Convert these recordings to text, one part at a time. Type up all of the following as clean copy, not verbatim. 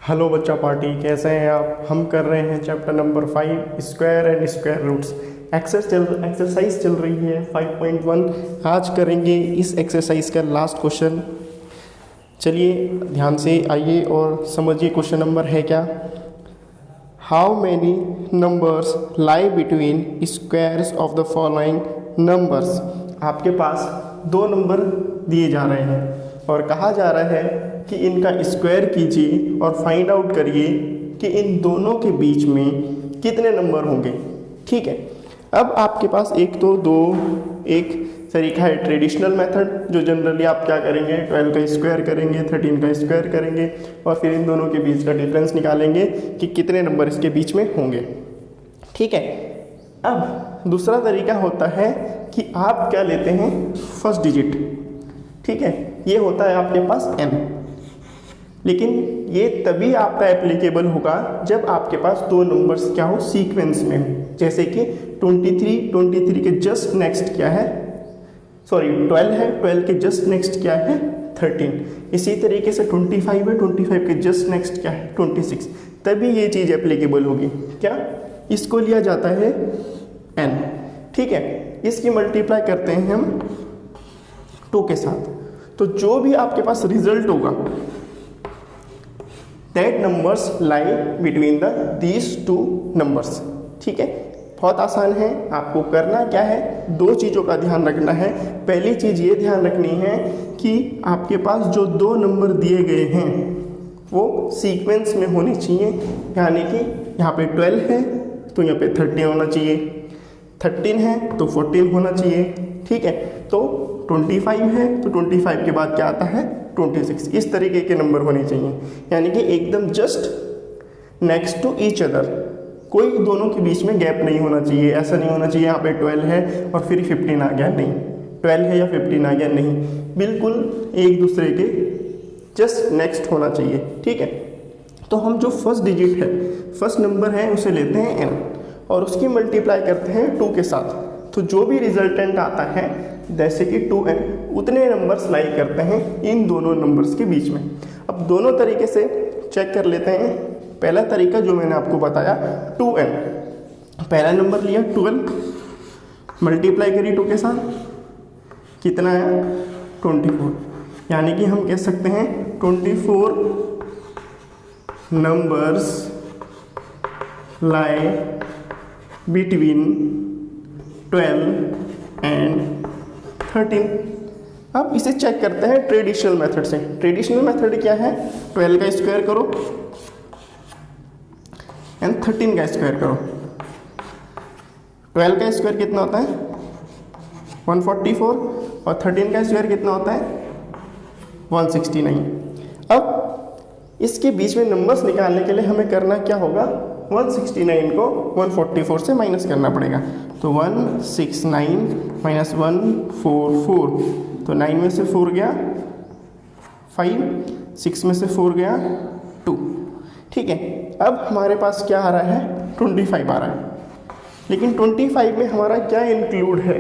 Hello बच्चा party, कैसे हैं आप। हम कर रहे हैं chapter number 5 square and square roots. Exercise चल रही है 5.1। आज करेंगे इस एक्सरसाइज का लास्ट क्वेश्चन। चलिए ध्यान से आइए और समझिए क्वेश्चन नंबर है क्या। How many numbers lie between squares of the following numbers. आपके पास दो नंबर दिए जा रहे हैं और कहा जा रहा है कि इनका स्क्वायर कीजिए और फाइंड आउट करिए कि इन दोनों के बीच में कितने नंबर होंगे। ठीक है, अब आपके पास एक तरीका है ट्रेडिशनल मेथड, जो जनरली आप क्या करेंगे, 12 का स्क्वायर करेंगे, 13 का स्क्वायर करेंगे और फिर इन दोनों के बीच का डिफरेंस निकालेंगे कि कितने नंबर इसके बीच में होंगे। ठीक है, अब दूसरा तरीका होता है कि आप क्या लेते हैं, फर्स्ट डिजिट। ठीक है, ये होता है आपके पास n, लेकिन ये तभी आपका एप्लीकेबल होगा जब आपके पास दो नंबर्स क्या हो, सीक्वेंस में हो। जैसे कि 23 के जस्ट नेक्स्ट क्या है, 12 है, 12 के जस्ट नेक्स्ट क्या है, 13। इसी तरीके से 25 है, 25 के जस्ट नेक्स्ट क्या है, 26। तभी ये चीज़ एप्लीकेबल होगी। क्या, इसको लिया जाता है n। ठीक है, इसकी मल्टीप्लाई करते हैं हम 2 के साथ, तो जो भी आपके पास रिजल्ट होगा that numbers lie between these two numbers. ठीक है, बहुत आसान है। आपको करना क्या है, दो चीज़ों का ध्यान रखना है। पहली चीज़ ये ध्यान रखनी है कि आपके पास जो दो नंबर दिए गए हैं वो सीक्वेंस में होने चाहिए। यानी कि यहाँ पे 12 है तो यहाँ पे 13 होना चाहिए, 13 है तो 14 होना चाहिए। ठीक है, तो 25 है तो 25 के बाद क्या आता है, 26। इस तरीके के नंबर होने चाहिए, यानी कि एकदम just next to each other. कोई दोनों के बीच में गैप नहीं होना चाहिए। ऐसा नहीं होना चाहिए यहाँ पे 12 है और फिर 15 आ गया, नहीं। 12 है या 15 आ गया, नहीं। बिल्कुल एक दूसरे के जस्ट नेक्स्ट होना चाहिए। ठीक है, तो हम जो फर्स्ट डिजिट है, फर्स्ट नंबर है, उसे लेते हैं n और उसकी मल्टीप्लाई करते हैं 2 के साथ। तो जो भी रिजल्टेंट आता है जैसे कि 2n, उतने नंबर्स लाई करते हैं इन दोनों नंबर्स के बीच में। अब दोनों तरीके से चेक कर लेते हैं। पहला तरीका जो मैंने आपको बताया 2n, पहला नंबर लिया 12, मल्टीप्लाई करी 2 के साथ, कितना आया 24। यानी कि हम कह सकते हैं 24 नंबर्स लाई बिटवीन 12 एंड 13। अब इसे चेक करते हैं ट्रेडिशनल मेथड से। ट्रेडिशनल मेथड क्या है, 12 का स्क्वायर करो एंड 13 का स्क्वायर करो। 12 का स्क्वायर कितना होता है, 144 और 13 का स्क्वायर कितना होता है, 169। अब इसके बीच में नंबर्स निकालने के लिए हमें करना क्या होगा, 169 को 144 से माइनस करना पड़ेगा। तो 169 माइनस 144, तो 9 में से 4 गया 5, 6 में से 4 गया 2। ठीक है, अब हमारे पास क्या आ रहा है, 25 आ रहा है। लेकिन 25 में हमारा क्या इंक्लूड है,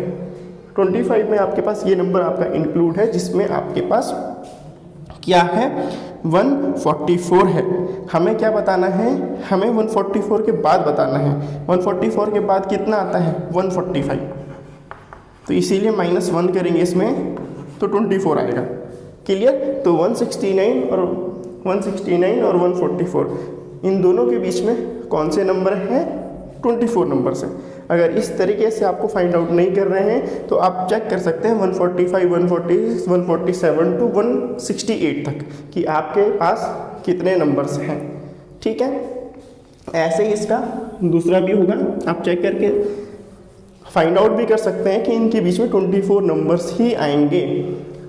25 में आपके पास ये नंबर आपका इंक्लूड है जिसमें आपके पास क्या है, 144 है। हमें क्या बताना है, हमें 144 के बाद बताना है। 144 के बाद कितना आता है, 145। तो इसीलिए -1 करेंगे इसमें तो 24 आएगा। क्लियर। तो 169 और 144 इन दोनों के बीच में कौन से नंबर हैं, 24 नंबर से। अगर इस तरीके से आपको फाइंड आउट नहीं कर रहे हैं तो आप चेक कर सकते हैं 145, 146, 147 टू 168 तक कि आपके पास कितने नंबर्स हैं। ठीक है, ऐसे ही इसका दूसरा भी होगा। आप चेक करके फाइंड आउट भी कर सकते हैं कि इनके बीच में 24 नंबर्स ही आएंगे।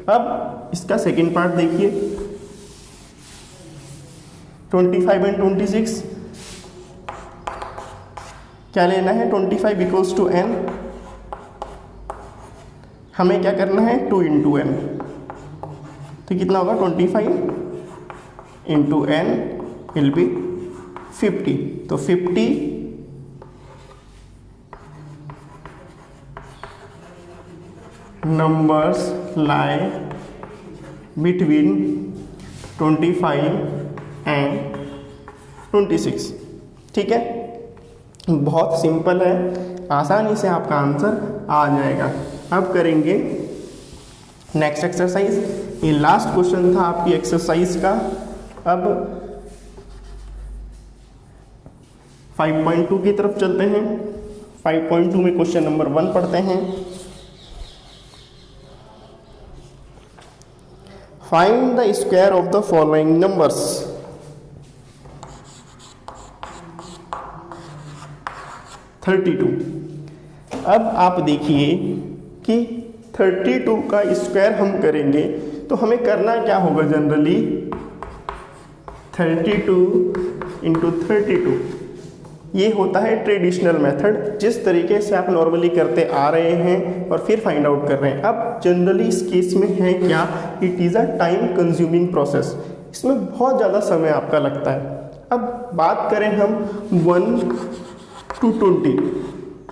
अब इसका सेकेंड पार्ट देखिए, 25 एंड 26 क्या लेना है, 25 इक्वल्स टू n। हमें क्या करना है, 2 इंटू n। तो कितना होगा, 25 इंटू n विल बी 50। तो 50 नंबर्स लाई बिटवीन 25 एंड 26। ठीक है, बहुत सिंपल है, आसानी से आपका आंसर आ जाएगा। अब करेंगे नेक्स्ट एक्सरसाइज। ये लास्ट क्वेश्चन था आपकी एक्सरसाइज का। अब 5.2 की तरफ चलते हैं। 5.2 में क्वेश्चन नंबर 1 पढ़ते हैं। Find the square of the following numbers. अब आप देखिए कि 32 का स्क्वायर हम करेंगे तो हमें करना क्या होगा। जनरली 32 इंटू 32 ये होता है ट्रेडिशनल मेथड, जिस तरीके से आप नॉर्मली करते आ रहे हैं और फिर फाइंड आउट कर रहे हैं। अब जनरली इस केस में है क्या, it is a time consuming process, इसमें बहुत ज़्यादा समय आपका लगता है। अब बात करें हम 1 to 20,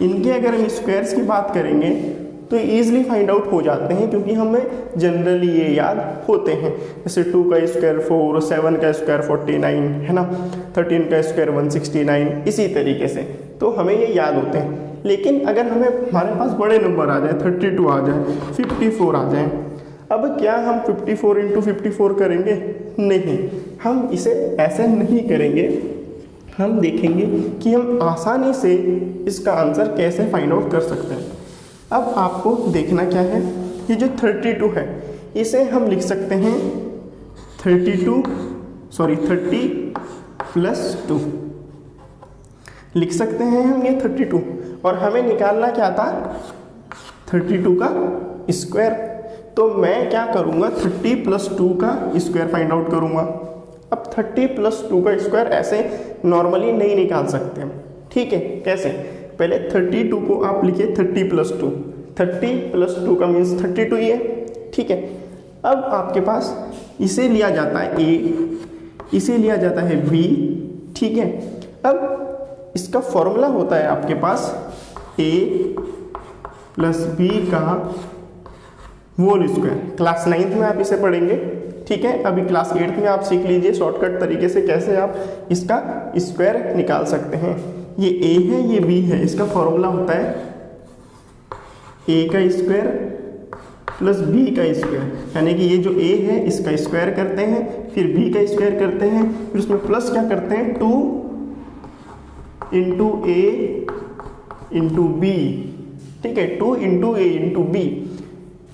इनके अगर हम स्क्वायर्स की बात करेंगे तो ईजिली फाइंड आउट हो जाते हैं, क्योंकि हमें जनरली ये याद होते हैं। जैसे 2 का स्क्वायर 4, 7 का स्क्वायर 49 है ना, 13 का स्क्वायर 169, इसी तरीके से तो हमें ये याद होते हैं। लेकिन अगर हमें हमारे पास बड़े नंबर आ जाए, 32 आ जाए, 54 आ जाए, अब क्या हम 54 इंटू 54 करेंगे? नहीं, हम इसे ऐसे नहीं करेंगे। हम देखेंगे कि हम आसानी से इसका आंसर कैसे फाइंड आउट कर सकते हैं। अब आपको देखना क्या है, ये जो 32 है इसे हम लिख सकते हैं 30 प्लस 2 लिख सकते हैं हम ये 32, और हमें निकालना क्या था 32 का स्क्वायर। तो मैं क्या करूँगा, 30 प्लस 2 का स्क्वायर फाइंड आउट करूँगा। अब 30 प्लस 2 का स्क्वायर ऐसे नॉर्मली नहीं निकाल सकते हम, ठीक है। कैसे, पहले 32 को आप लिखिए 30 प्लस 2, 30 प्लस 2 का मीन्स 32 ही है, ठीक है। अब आपके पास इसे लिया जाता है a, इसे लिया जाता है b, ठीक है। अब इसका फॉर्मूला होता है आपके पास a प्लस b का होल स्क्वायर। क्लास 9th में आप इसे पढ़ेंगे, ठीक है। अभी क्लास 8th में आप सीख लीजिए शॉर्टकट तरीके से कैसे आप इसका स्क्वायर निकाल सकते हैं। ये a है, ये b है, इसका फॉर्मूला होता है a का स्क्वायर प्लस b का स्क्वायर, यानी कि ये जो a है इसका स्क्वायर करते हैं, फिर b का स्क्वायर करते हैं, फिर उसमें प्लस क्या करते हैं 2 इंटू a इंटू b, ठीक है। 2 इंटू a इंटू b,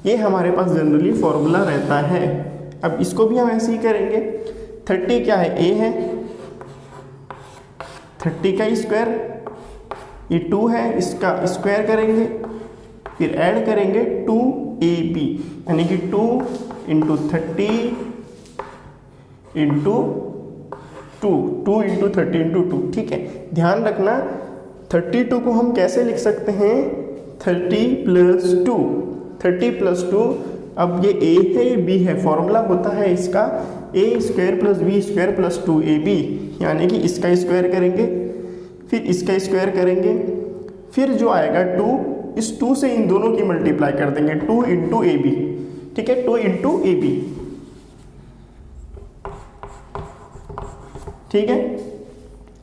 ये हमारे पास जनरली फॉर्मूला रहता है। अब इसको भी हम ऐसे ही करेंगे। 30 क्या है, a है, 30 का स्क्वायर, ये 2 है, इसका स्क्वायर करेंगे, फिर ऐड करेंगे 2ab, यानी कि 2 इंटू 30 इंटू 2 इंटू 30 इंटू 2, ठीक है। ध्यान रखना 32 को हम कैसे लिख सकते हैं, 30 प्लस 2, 30 प्लस 2। अब ये a है, ये b है, फॉर्मूला होता है इसका a square plus b square plus 2ab, यानी कि इसका स्क्वायर करेंगे, फिर इसका स्क्वायर करेंगे, फिर जो आएगा 2, इस 2 से इन दोनों की मल्टीप्लाई कर देंगे, 2 इंटू ए बी, ठीक है, 2 इंटू ए बी, ठीक है।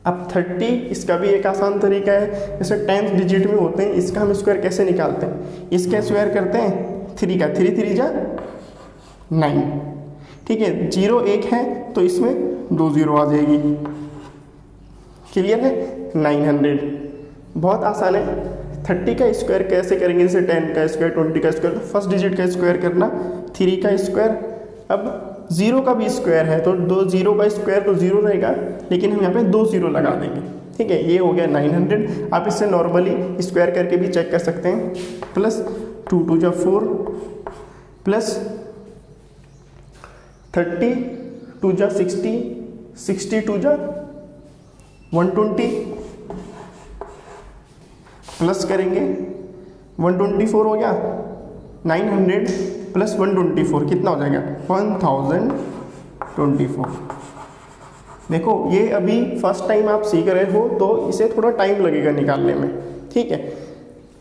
अब 30, इसका भी एक आसान तरीका है, जैसे 10th डिजिट में होते हैं, इसका हम स्क्वायर कैसे निकालते हैं, इसका स्क्वायर करते हैं 3 का, 3 3 जा 9, ठीक है। 0 1 है तो इसमें 2 0 आ जाएगी, क्लियर है। 900, बहुत आसान है। 30 का स्क्वायर कैसे करेंगे, जैसे 10 का स्क्वायर, 20 का स्क्वायर, तो फर्स्ट डिजिट का स्क्वायर करना, 3 का स्क्वायर। अब 0 का भी स्क्वायर है तो 2 0 का स्क्वायर तो 0 रहेगा, लेकिन हम यहाँ पे 2 0 लगा देंगे, ठीक है। ये हो गया 900। आप इससे नॉर्मली स्क्वायर करके भी चेक कर सकते हैं। प्लस 2 2 जा 4, प्लस 30 2 जा 60, 60 2 जा 120, प्लस करेंगे 124 हो गया, 900 प्लस 124 कितना हो जाएगा, 1024। देखो ये अभी फर्स्ट टाइम आप सीख रहे हो तो इसे थोड़ा टाइम लगेगा निकालने में, ठीक है।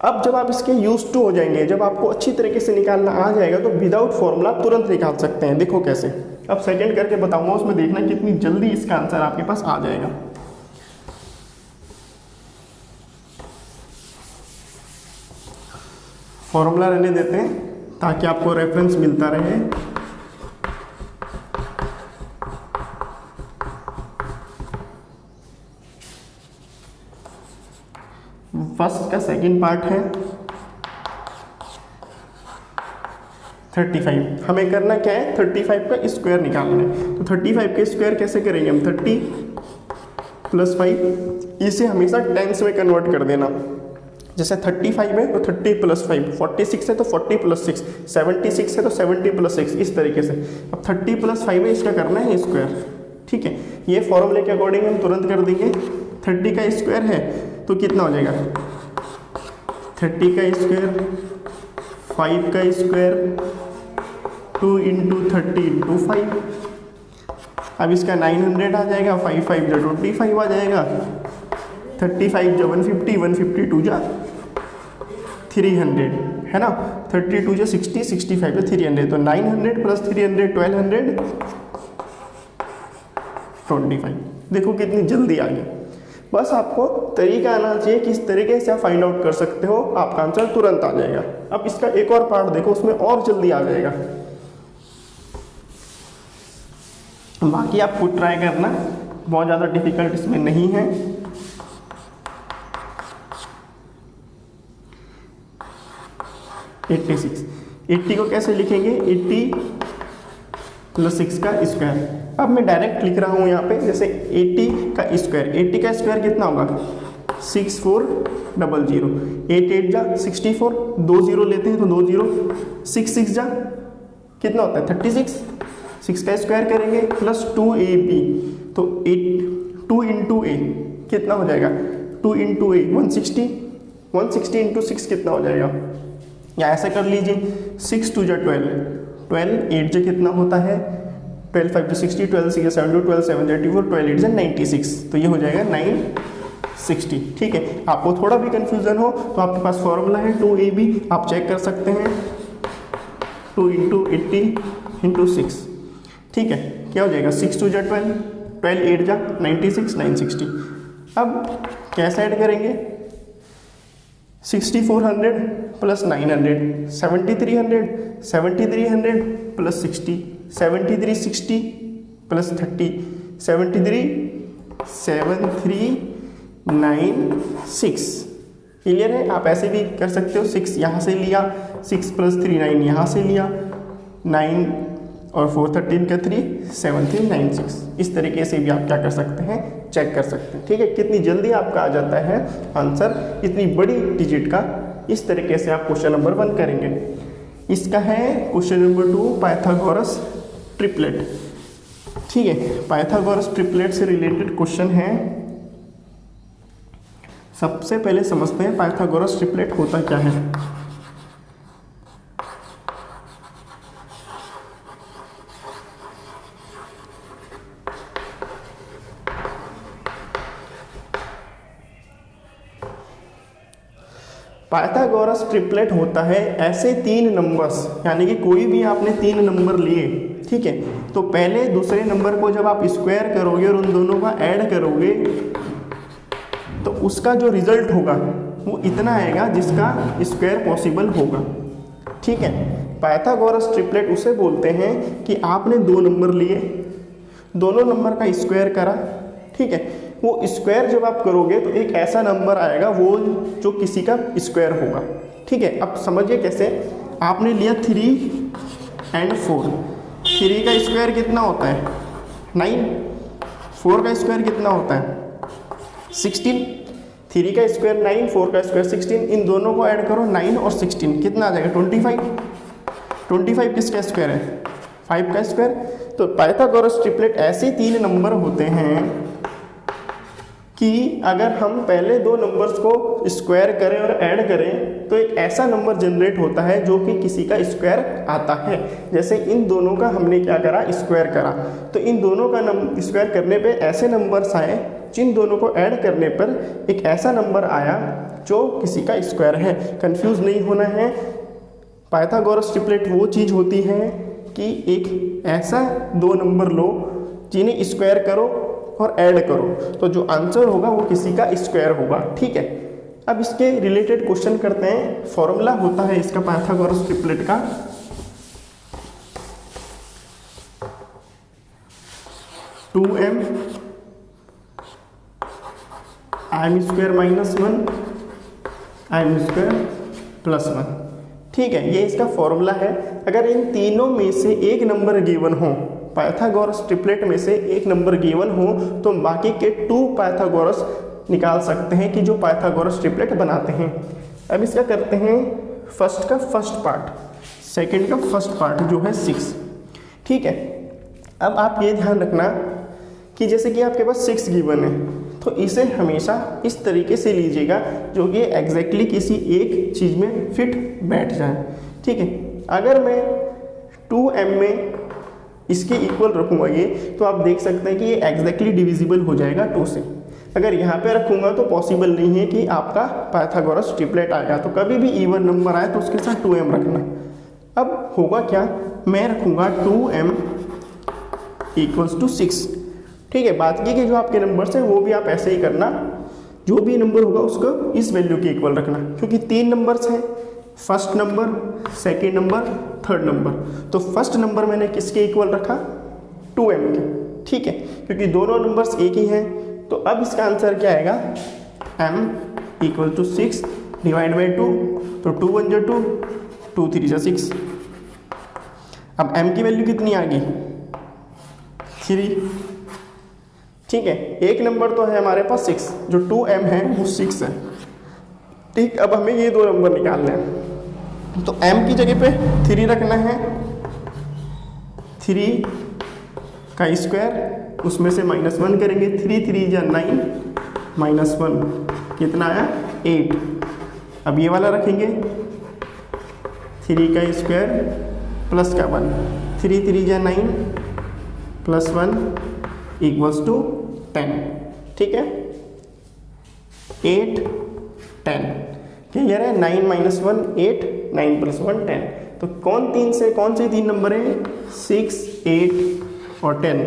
अब जब आप इसके यूज टू हो जाएंगे, जब आपको अच्छी तरीके से निकालना आ जाएगा तो विदाउट फॉर्मूला तुरंत निकाल सकते हैं। देखो कैसे, अब सेकंड करके बताऊंगा, उसमें देखना कितनी जल्दी इसका आंसर आपके पास आ जाएगा। फॉर्मूला रहने देते हैं ताकि आपको रेफरेंस मिलता रहे। फर्स्ट का सेकंड पार्ट है 35। हमें करना क्या है, 35 का स्क्वायर निकालना है। तो 35 का स्क्वायर कैसे करेंगे हम, 30 + 5, इसे हमेशा टेंस में कन्वर्ट कर देना। जैसे 35 है तो 30 + 5, 46 है तो 40 + 6, 76 है तो 70 + 6, इस तरीके से। अब 30 + 5 है, इसका करना है स्क्वायर। ठीक है, ये फॉर्मूले के अकॉर्डिंग हम तुरंत कर देंगे। 30 का स्क्वायर है तो कितना हो जाएगा, 30 का स्क्वायर, 5 का स्क्वायर, 2 × 30 × 5। अब इसका 900 आ जाएगा, 5 × 5 = 25 आ जाएगा, 35 × 150, 152 × 300 है ना, 32 × 60, 65 × 300, तो 900 + 300 1200 25। देखो कितनी जल्दी आ गई। बस आपको तरीका आना चाहिए, किस तरीके से आप फाइंड आउट कर सकते हो, आपका आंसर तुरंत आ जाएगा। अब इसका एक और पार्ट देखो, उसमें और जल्दी आ जाएगा। बाकी आप खुद ट्राई करना, बहुत ज़्यादा डिफिकल्ट इसमें नहीं है। एट्टी 80 को कैसे लिखेंगे, 80 + 6 का स्क्वायर। अब मैं डायरेक्ट लिख रहा हूँ यहाँ पे, जैसे 80 का स्क्वायर, 80 का स्क्वायर कितना होगा, 6400, 8 8 जा 64, 2 0 लेते हैं तो 2 0, 6 6 जा कितना होता है 36, 6 का स्क्वायर करेंगे प्लस 2ab, तो 2 × a कितना हो जाएगा, 2 × a 160, 160 × 6 कितना हो जाएगा, या ऐसा कर लीजिए 6 2 जा 12, 12 8 जा कितना होता है, 12 5 = 60, 12 6 = 72, 12 7 = 84, 12 8 = 96, तो ये हो जाएगा 960। ठीक है, आपको थोड़ा भी कंफ्यूजन हो तो आपके पास फॉर्मूला है 2ab, आप चेक कर सकते हैं, 2 × 80 × 6। ठीक है, क्या हो जाएगा, 6 2 = 12, 12 8 जा 96, 960। अब कैसे ऐड करेंगे, 6400 + 900, 7300, 7300 + 60, 7360 + 30, 73796। क्लियर है, आप ऐसे भी कर सकते हो, 6 यहाँ से लिया, 6 + 3 9 यहाँ से लिया, 9 और 4 13 का 3 7396। इस तरीके से भी आप क्या कर सकते हैं, चेक कर सकते हैं। ठीक है, कितनी जल्दी आपका आ जाता है आंसर इतनी बड़ी डिजिट का। इस तरीके से आप क्वेश्चन नंबर 1 करेंगे। इसका है क्वेश्चन नंबर 2, पाइथागोरस ट्रिपलेट। ठीक है, पाइथागोरस ट्रिपलेट से रिलेटेड क्वेश्चन है। सबसे पहले समझते हैं पाइथागोरस ट्रिपलेट होता क्या है। पाइथागोरस ट्रिपलेट होता है ऐसे 3 नंबर्स, यानी कि कोई भी आपने 3 नंबर लिए, ठीक है, तो पहले दूसरे नंबर को जब आप स्क्वायर करोगे और उन दोनों का ऐड करोगे तो उसका जो रिजल्ट होगा वो इतना आएगा जिसका स्क्वायर पॉसिबल होगा। ठीक है, पाइथागोरस ट्रिपलेट उसे बोलते हैं कि आपने 2 नंबर लिए, दोनों नंबर का स्क्वायर करा, ठीक है, वो स्क्वायर जब आप करोगे तो एक ऐसा नंबर आएगा वो जो किसी का स्क्वायर होगा। ठीक है, अब समझिए कैसे। आपने लिया 3 और 4, 3 का स्क्वायर कितना होता है 9, 4 का स्क्वायर कितना होता है 16, 3 का स्क्वायर 9, 4 का स्क्वायर 16, इन दोनों को ऐड करो 9 और 16 कितना आ जाएगा 25। 25 किसका स्क्वायर है 5 का स्क्वायर। तो पाइथागोरस ट्रिपलेट ऐसे 3 नंबर होते हैं कि अगर हम पहले 2 नंबर्स को स्क्वायर करें और ऐड करें तो एक ऐसा नंबर जनरेट होता है जो कि किसी का स्क्वायर आता है। जैसे इन दोनों का हमने क्या करा, स्क्वायर करा, तो इन दोनों का स्क्वायर करने पे ऐसे नंबर्स आए जिन दोनों को ऐड करने पर एक ऐसा नंबर आया जो किसी का स्क्वायर है। कंफ्यूज नहीं होना है, पाइथागोरस ट्रिपलेट वो चीज़ होती है कि एक ऐसा 2 नंबर लो जिन्हें स्क्वायर करो और ऐड करो तो जो आंसर होगा वो किसी का स्क्वायर होगा। ठीक है, अब इसके रिलेटेड क्वेश्चन करते हैं। फॉर्मूला होता है इसका पाइथागोरस ट्रिपलेट का, two M M square minus 1 M square plus 1। ठीक है, ये इसका फॉर्मूला है। अगर इन तीनों में से एक नंबर गिवन हो, पाइथागोरस ट्रिपलेट में से एक नंबर गिवन हो, तो बाकी के 2 पाइथागोरस निकाल सकते हैं कि जो पाइथागोरस ट्रिपलेट बनाते हैं। अब इसका करते हैं फर्स्ट का फर्स्ट पार्ट, सेकंड का फर्स्ट पार्ट जो है 6। ठीक है, अब आप ये ध्यान रखना कि जैसे कि आपके पास 6 गिवन है, तो इसे हमेशा इस तरीके से लीजिएगा जो कि एग्जैक्टली किसी एक चीज़ में फिट बैठ जाए। ठीक है, अगर मैं 2m में इसके इक्वल रखूँगा ये, तो आप देख सकते हैं कि ये एग्जैक्टली डिविजिबल हो जाएगा 2 से। अगर यहाँ पे रखूँगा तो पॉसिबल नहीं है कि आपका पाइथागोरस ट्रिपलेट आएगा। तो कभी भी इवन नंबर आए तो उसके साथ 2m रखना। अब होगा क्या, मैं रखूँगा 2m इक्वल्स टू 6। ठीक है, बात की कि जो आपके नंबर्स हैं वो भी आप ऐसे ही करना, जो भी नंबर होगा उसको इस वैल्यू के इक्वल रखना, क्योंकि 3 नंबर्स हैं, first number, second number, third number. तो फर्स्ट नंबर मैंने किसके इक्वल रखा, 2m के। ठीक है, क्योंकि दोनों नंबर्स एक ही हैं। तो अब इसका आंसर क्या आएगा, m equal to 6 divide by 2, तो 2 1 जा 2, 2 3 जा 6। अब m की वैल्यू कितनी आ गई, 3। ठीक है, एक नंबर तो है हमारे पास 6, जो 2m है वो 6 है। ठीक, अब हमें ये 2 नंबर निकालने हैं, तो m की जगह पे 3 रखना है, 3 का स्क्वायर, उसमें से -1 करेंगे, 3 3 जा 9, -1 कितना आया 8। अब ये वाला रखेंगे, 3 का स्क्वायर प्लस का 1, 3 3 जा 9 प्लस 1 इक्वल्स टू 10। ठीक है, 8 10 क्लियर है। 9 - 1 8, 9 + 1 10। तो कौन से 3 नंबर हैं, 6 8 और 10।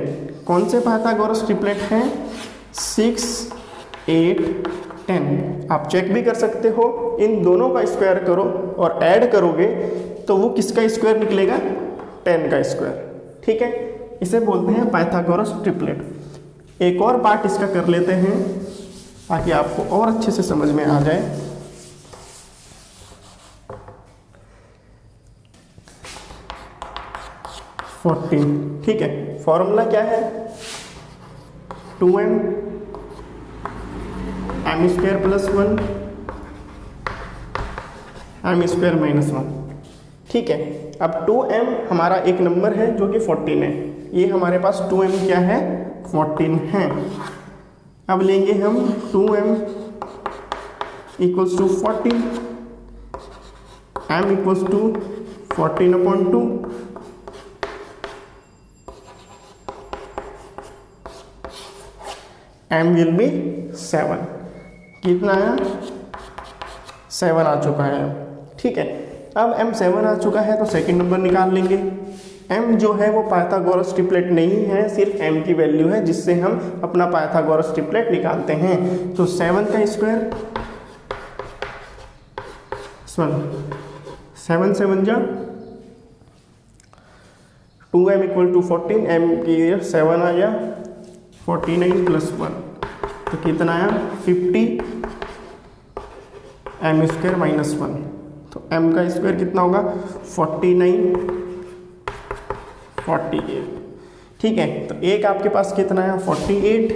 कौन से पाइथागोरस ट्रिपलेट हैं, 6 8 10। आप चेक भी कर सकते हो, इन दोनों का स्क्वायर करो और ऐड करोगे तो वो किसका स्क्वायर निकलेगा, 10 का स्क्वायर। ठीक है, इसे बोलते हैं पाइथागोरस ट्रिपलेट। एक और पार्ट इसका कर लेते हैं ताकि आपको और अच्छे से समझ में आ जाए। ठीक है, फॉर्मूला क्या है, 2m m square plus 1 m square minus 1। ठीक है, अब 2m हमारा एक नंबर है जो कि 14 है। ये हमारे पास 2m क्या है, 14 है। अब लेंगे हम 2m equals to 14, m equals to 14/2, m will be 7। कितना है, 7 आ चुका है। ठीक है, अब m 7 आ चुका है तो सेकंड नंबर निकाल लेंगे। m जो है वो पाइथागोरस ट्रिपलेट नहीं है, सिर्फ m की वैल्यू है जिससे हम अपना पाइथागोरस ट्रिपलेट निकालते हैं। तो 7 का स्क्वायर 7 7 जा 2m इक्वल टू 14, m की 7 आ गया, 49 + 1 तो कितना आया 50 m स्क्वायर माइनस 1। तो m का स्क्वायर कितना होगा 49 48। ठीक है, तो एक आपके पास कितना है 48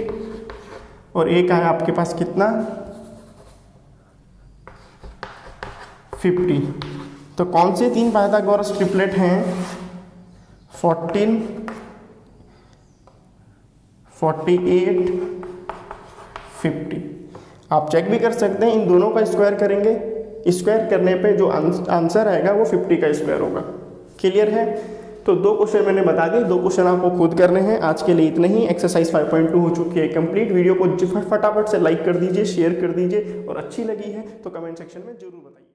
और एक है आपके पास कितना 50। तो कौन से 3 पाइथागोरस ट्रिपलेट हैं, 14 48 50। आप चेक भी कर सकते हैं, इन दोनों का स्क्वायर करेंगे, स्क्वायर करने पे जो आंसर आएगा वो 50 का स्क्वायर होगा। क्लियर है। तो 2 क्वेश्चन मैंने बता दिए, 2 क्वेश्चन आपको खुद करने हैं। आज के लिए इतना ही। एक्सरसाइज 5.2 हो चुकी है कंप्लीट। वीडियो को फटाफट से लाइक कर दीजिए, शेयर कर दीजिए और अच्छी लगी है तो कमेंट सेक्शन में जरूर बताइए।